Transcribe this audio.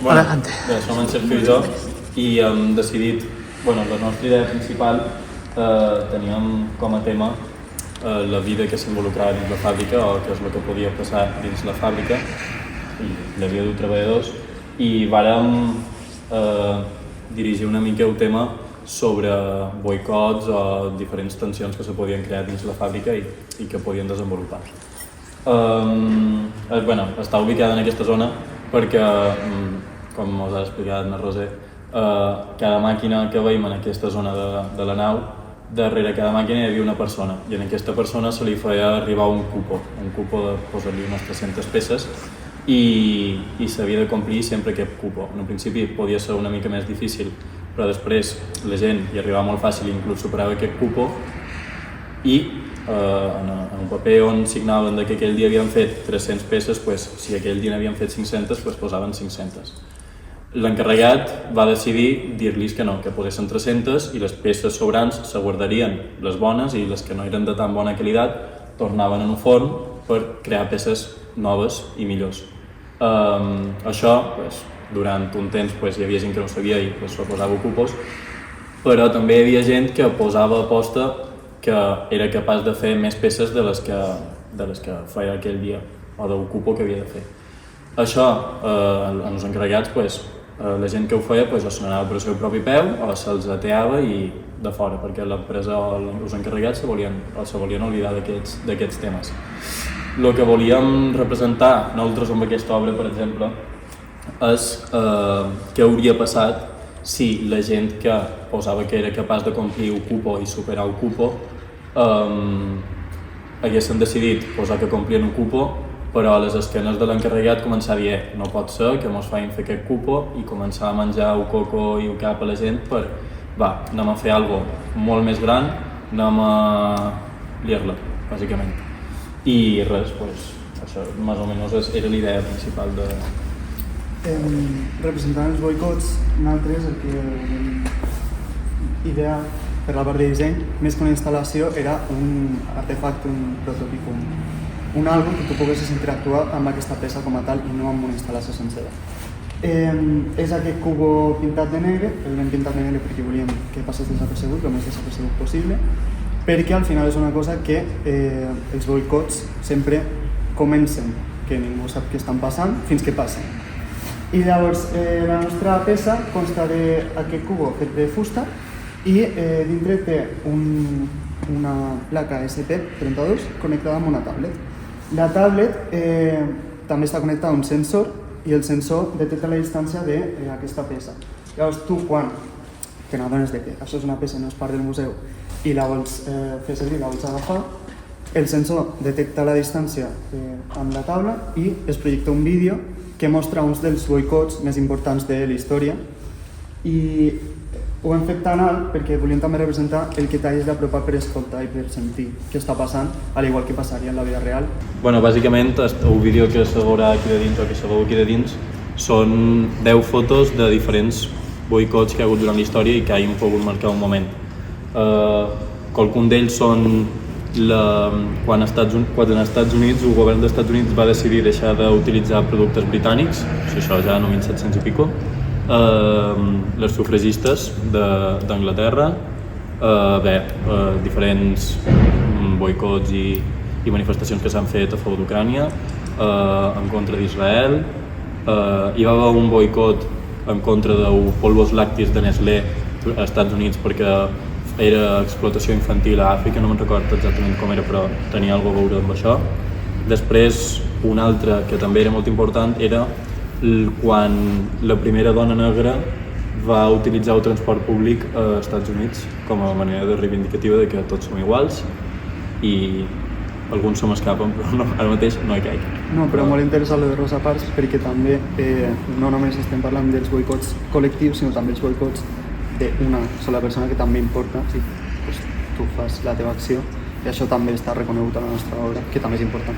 Adelante. Bé, som en Sergio i jo i hem decidit, la nostra idea principal teníem com a tema la vida que s'involucrava dins la fàbrica o què és el que podia passar dins la fàbrica i la vida dels treballadors i vàrem dirigir una mica el tema sobre boicots o diferents tensions que se podien crear dins la fàbrica i que podien desenvolupar. Està ubicada en aquesta zona perquè, com us ha explicat en Roser, cada màquina que veiem en aquesta zona de la nau, darrere cada màquina hi havia una persona i en aquesta persona se li feia arribar un cupo de posar-li unes 300 peces i s'havia de complir sempre aquest cupo. En un principi podia ser una mica més difícil, però després la gent hi arribava molt fàcil i inclús superava aquest cupo i en un paper on signaven que aquell dia havien fet 300 peces, si aquell dia n'havien fet 500, posaven 500. L'encarregat va decidir dir-los que no, que posessin 300 i les peces sobrants se guardarien les bones i les que no eren de tan bona qualitat tornaven en un forn per crear peces noves i millors. Això, durant un temps hi havia gent que no sabia i se posava cupos, però també hi havia gent que posava a posta que era capaç de fer més peces de les que feia aquell dia o del cupo que havia de fer. Això, en els encarregats, la gent que ho feia o se n'anava per el seu propi peu o se'ls ateava i de fora, perquè l'empresa o els encarregats se volien oblidar d'aquests temes. El que volíem representar nosaltres amb aquesta obra, per exemple, és què hauria passat si la gent que posava que era capaç de complir el cupo i superar el cupo haguessin decidit posar que complien un cupo, però a les esquenes de l'encarregat començar a dir no pot ser que mos facin fer aquest cupo i començar a menjar el coco i el cap a la gent per anem a fer alguna cosa molt més gran, anem a liar-la, bàsicament. I res, això més o menys era l'idea principal de... Representant els boicots, nosaltres el que idea per la part de disseny, més que una instal·lació, era un artefacte, un prototip, un àlbum que tu poguessis interactuar amb aquesta peça com a tal i no amb una instal·lació sencera. És aquest cubo pintat de negre, l'hem pintat de negre perquè volíem que passés desapercebut, el més desapercebut possible, perquè al final és una cosa que els boicots sempre comencen, que ningú sap què estan passant, fins que passen. I llavors la nostra peça consta d'aquest cubo fet de fusta i dintre té una placa ST32 connectada amb una tablet. La tablet també està connectada a un sensor i el sensor detecta la distància d'aquesta peça. Llavors tu quan te n'adones que això és una peça, no és part del museu, i la vols fer servir, la vols agafar, el sensor detecta la distància amb la taula i es projecta un vídeo que mostra uns dels boicots més importants de la història i ho hem fet tan alt perquè volíem també representar el que t'hagis d'apropar per escoltar i per sentir què està passant, al igual que passaria en la vida real. Bàsicament, el vídeo que se veurà aquí de dins o que se veu aquí de dins són 10 fotos de diferents boicots que hi ha hagut durant la història i que hagin pogut marcar un moment. Qualcun d'ells són quan als Estats Units, el govern dels Estats Units va decidir deixar d'utilitzar productes britànics, això ja en 1700 i pico, les sufragistes d'Anglaterra, diferents boicots i manifestacions que s'han fet a favor d'Ucrània, en contra d'Israel. Hi va haver un boicot en contra dels polvos làctics de Nestlé als Estats Units perquè era explotació infantil a Àfrica, no me'n recordo exactament com era, però tenia alguna cosa a veure amb això. Després, un altre que també era molt important era quan la primera dona negra va utilitzar el transport públic als Estats Units com a manera de reivindicativa de que tots som iguals i alguns se m'escapen, però ara mateix no hi caic. No, però molt interessant lo de Rosa Parks perquè també no només estem parlant dels boicots col·lectius, sinó també els boicots d'una sola persona que també importa si tu fas la teva acció i això també està reconegut a la nostra obra, que també és important.